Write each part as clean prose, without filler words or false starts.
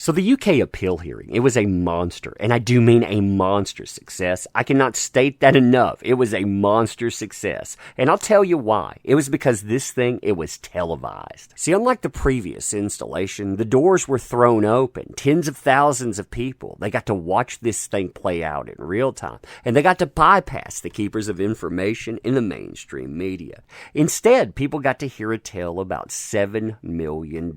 So the UK appeal hearing, it was a monster, and I do mean a monster success. I cannot state that enough. It was a monster success, and I'll tell you why. It was because this thing, it was televised. See, unlike the previous installation, the doors were thrown open. Tens of thousands of people, they got to watch this thing play out in real time, and they got to bypass the keepers of information in the mainstream media. Instead, people got to hear a tale about $7 million,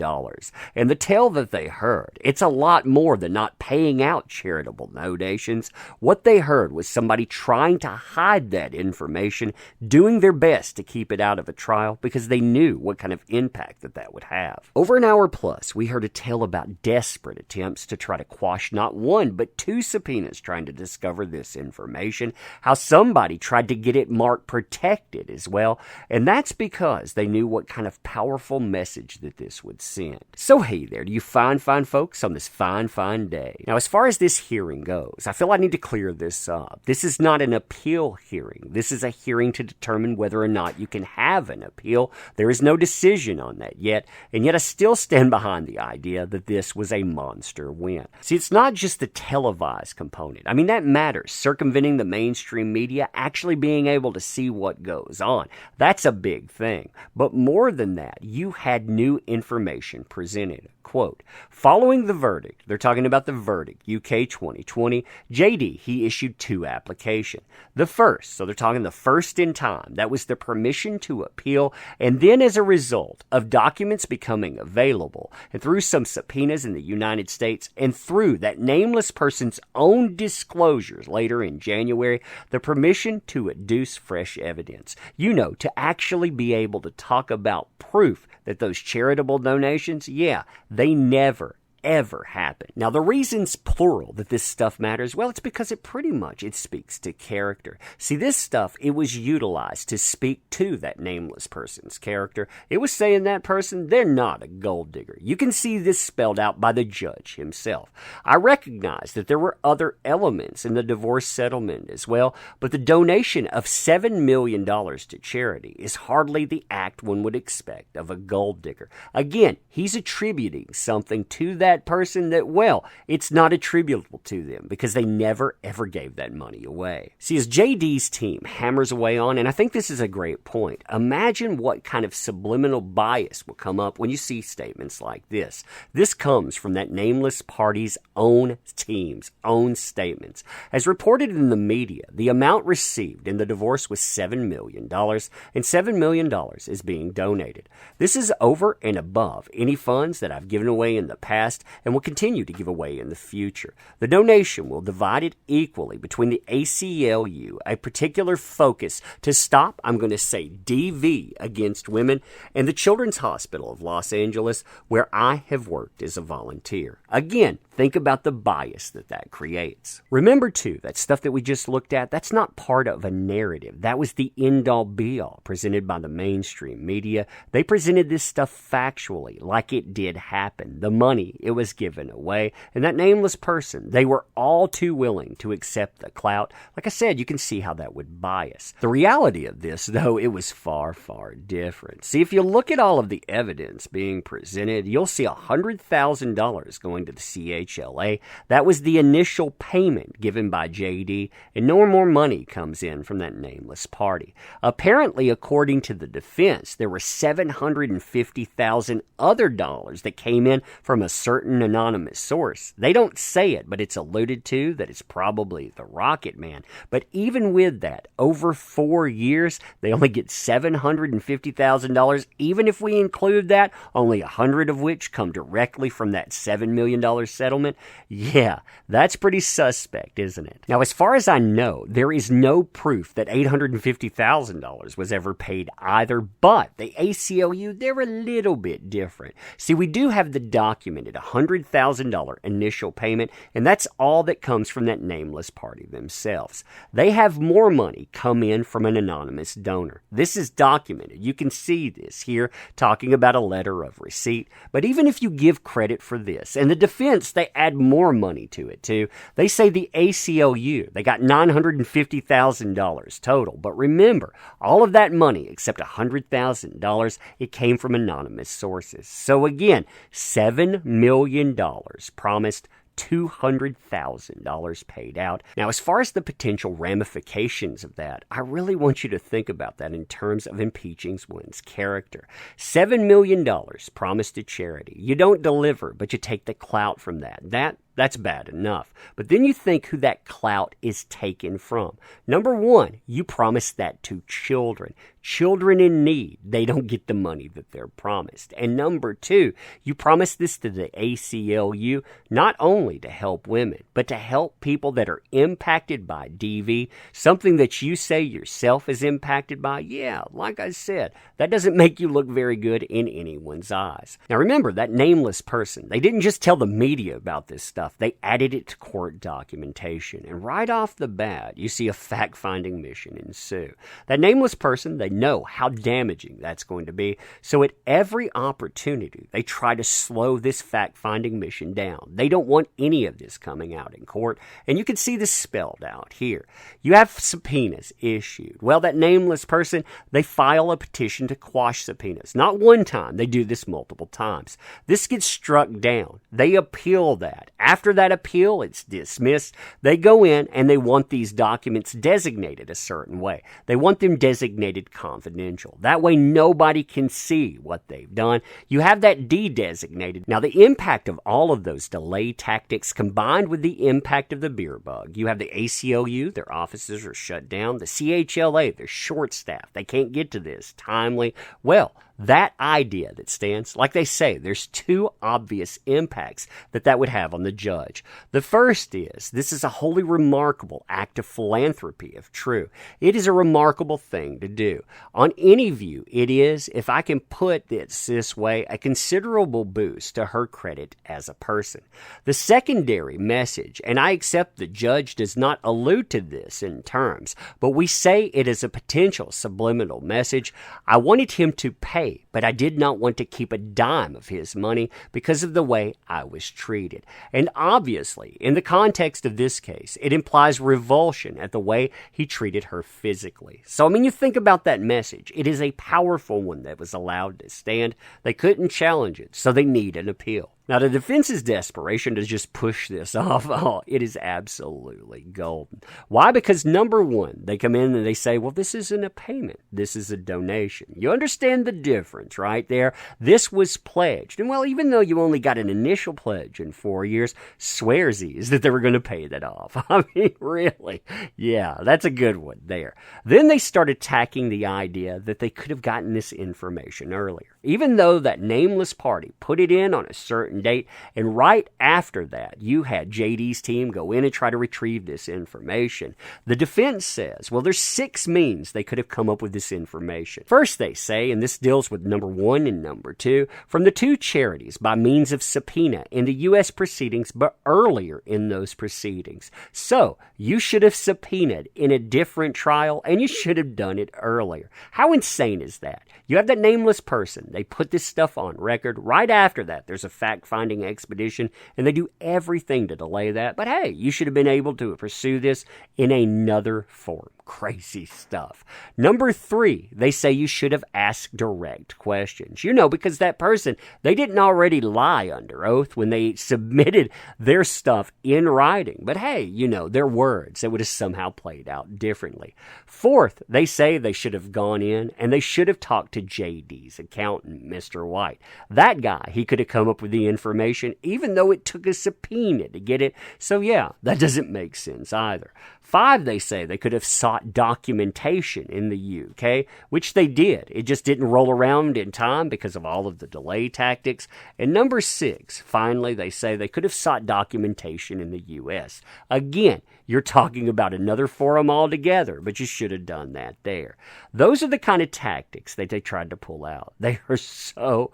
and the tale that they heard, it's a lot more than not paying out charitable donations. What they heard was somebody trying to hide that information, doing their best to keep it out of a trial because they knew what kind of impact that would have. Over an hour plus, we heard a tale about desperate attempts to try to quash not one, but two subpoenas trying to discover this information, how somebody tried to get it marked protected as well, and that's because they knew what kind of powerful message that this would send. So hey there, do you fine folks on this fine day? Now, as far as this hearing goes, I feel I need to clear this up. This is not an appeal hearing. This is a hearing to determine whether or not you can have an appeal. There is no decision on that yet, and yet I still stand behind the idea that this was a monster win. See, it's not just the televised component. I mean, that matters. Circumventing the mainstream media, actually being able to see what goes on. That's a big thing. But more than that, you had new information presented. Quote, following the verdict, they're talking about the verdict, UK 2020, JD, he issued two applications. The first, so they're talking the first in time, that was the permission to appeal, and then as a result of documents becoming available, and through some subpoenas in the United States, and through that nameless person's own disclosures later in January, the permission to adduce fresh evidence. You know, to actually be able to talk about proof that those charitable donations, yeah, they never, ever happen. Now, the reasons, plural, that this stuff matters, well, it's because it speaks to character. See, this stuff, it was utilized to speak to that nameless person's character. It was saying that person, they're not a gold digger. You can see this spelled out by the judge himself. I recognize that there were other elements in the divorce settlement as well, but the donation of $7 million to charity is hardly the act one would expect of a gold digger. Again, he's attributing something to that person that, well, it's not attributable to them because they never ever gave that money away. See, as JD's team hammers away on, and I think this is a great point, imagine what kind of subliminal bias will come up when you see statements like this. This comes from that nameless party's own team's own statements. As reported in the media, the amount received in the divorce was $7 million, and $7 million is being donated. This is over and above any funds that I've given away in the past and will continue to give away in the future. The donation will divide it equally between the ACLU, a particular focus to stop, I'm going to say DV against women, and the Children's Hospital of Los Angeles, where I have worked as a volunteer. Again, think about the bias that creates. Remember, too, that stuff that we just looked at, that's not part of a narrative. That was the end-all be-all presented by the mainstream media. They presented this stuff factually, like it did happen. The money, it was given away. And that nameless person, they were all too willing to accept the clout. Like I said, you can see how that would bias. The reality of this, though, it was far different. See, if you look at all of the evidence being presented, you'll see $100,000 going to the CHLA. That was the initial payment given by JD, and no more money comes in from that nameless party. Apparently, according to the defense, there were $750,000 other dollars that came in from a certain anonymous source. They don't say it, but it's alluded to that it's probably the Rocket Man. But even with that, over 4 years, they only get $750,000. Even if we include that, only 100 of which come directly from that $7 million settlement. Yeah, that's pretty suspect, isn't it? Now, as far as I know, there is no proof that $850,000 was ever paid either, but the ACLU, they're a little bit different. See, we do have the documented $100,000 initial payment, and that's all that comes from that nameless party themselves. They have more money come in from an anonymous donor. This is documented. You can see this here, talking about a letter of receipt. But even if you give credit for this, and the defense, they add more money to it too. They say the ACLU, they got $950,000 total. But remember, all of that money, except $100,000, it came from anonymous sources. So again, $7 million million promised, $200,000 paid out. Now, as far as the potential ramifications of that, I really want you to think about that in terms of impeaching one's character. $7 million promised to charity. You don't deliver, but you take the clout from that. That's bad enough. But then you think who that clout is taken from. Number one, you promise that to children. Children in need, they don't get the money that they're promised. And number two, you promise this to the ACLU, not only to help women, but to help people that are impacted by DV, something that you say yourself is impacted by. Yeah, like I said, that doesn't make you look very good in anyone's eyes. Now remember, that nameless person, they didn't just tell the media about this stuff. They added it to court documentation. And right off the bat, you see a fact-finding mission ensue. That nameless person, they know how damaging that's going to be. So at every opportunity, they try to slow this fact-finding mission down. They don't want any of this coming out in court. And you can see this spelled out here. You have subpoenas issued. Well, that nameless person, they file a petition to quash subpoenas. Not one time. They do this multiple times. This gets struck down. They appeal that. After that appeal, it's dismissed. They go in and they want these documents designated a certain way. They want them designated confidential. That way nobody can see what they've done. You have that de-designated. Now the impact of all of those delay tactics combined with the impact of the beer bug. You have the ACLU, their offices are shut down. The CHLA, they're short-staffed. They can't get to this timely. Well, that idea that stands, like they say, there's two obvious impacts that would have on the judge. The first is, this is a wholly remarkable act of philanthropy, if true. It is a remarkable thing to do. On any view, it is, if I can put this way, a considerable boost to her credit as a person. The secondary message, and I accept the judge does not allude to this in terms, but we say it is a potential subliminal message. I wanted him to pay, but I did not want to keep a dime of his money because of the way I was treated. And obviously, in the context of this case, it implies revulsion at the way he treated her physically. So, I mean, you think about that message. It is a powerful one that was allowed to stand. They couldn't challenge it, so they need an appeal. Now, the defense's desperation to just push this off, it is absolutely golden. Why? Because number one, they come in and they say, well, this isn't a payment. This is a donation. You understand the difference right there? This was pledged. And well, even though you only got an initial pledge in 4 years, swearsies that they were going to pay that off. I mean, really? Yeah, that's a good one there. Then they start attacking the idea that they could have gotten this information earlier. Even though that nameless party put it in on a certain date, and right after that, you had JD's team go in and try to retrieve this information. The defense says, well, there's 6 means they could have come up with this information. First, they say, and this deals with number 1 and number 2, from the 2 charities by means of subpoena in the U.S. proceedings, but earlier in those proceedings. So, you should have subpoenaed in a different trial, and you should have done it earlier. How insane is that? You have that nameless person. They put this stuff on record. Right after that, there's a fact-finding expedition, and they do everything to delay that. But hey, you should have been able to pursue this in another form. Crazy stuff. Number 3, they say you should have asked direct questions. You know, because that person, they didn't already lie under oath when they submitted their stuff in writing. But hey, you know, their words, that would have somehow played out differently. 4th, they say they should have gone in and they should have talked to JD's accountant, Mr. White. That guy, he could have come up with the information even though it took a subpoena to get it. So yeah, that doesn't make sense either. 5, they say they could have sought documentation in the UK, which they did. It just didn't roll around in time because of all of the delay tactics. And number 6, finally, they say they could have sought documentation in the US. Again, you're talking about another forum altogether, but you should have done that there. Those are the kind of tactics that they tried to pull out. They are so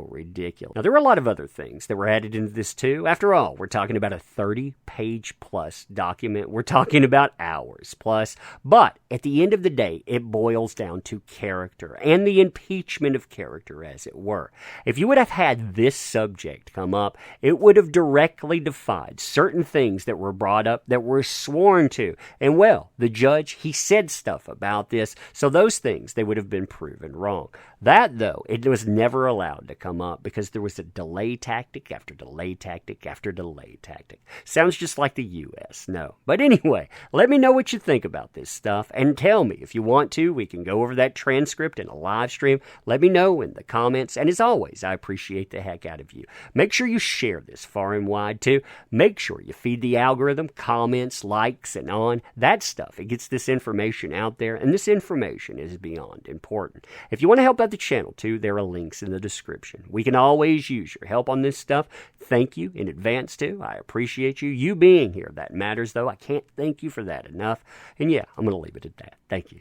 ridiculous. Now, there were a lot of other things that were added into this too. After all, we're talking about a 30-page plus document. We're talking about hours plus. But at the end of the day, it boils down to character and the impeachment of character, as it were. If you would have had this subject come up, it would have directly defied certain things that were brought up that were sworn to. And well, the judge, he said stuff about this, so those things, they would have been proven wrong. That, though, it was never allowed to come up because there was a delay tactic after delay tactic after delay tactic. Sounds just like the U.S., no. But anyway, let me know what you think about this stuff, and tell me if you want to. We can go over that transcript in a live stream. Let me know in the comments, and as always, I appreciate the heck out of you. Make sure you share this far and wide, too. Make sure you feed the algorithm comments, likes, and on. That stuff, it gets this information out there, and this information is beyond important. If you want to help out the channel too, there are links in the description. We can always use your help on this stuff. Thank you in advance too. I appreciate you. You being here, that matters though. I can't thank you for that enough. And yeah, I'm going to leave it at that. Thank you.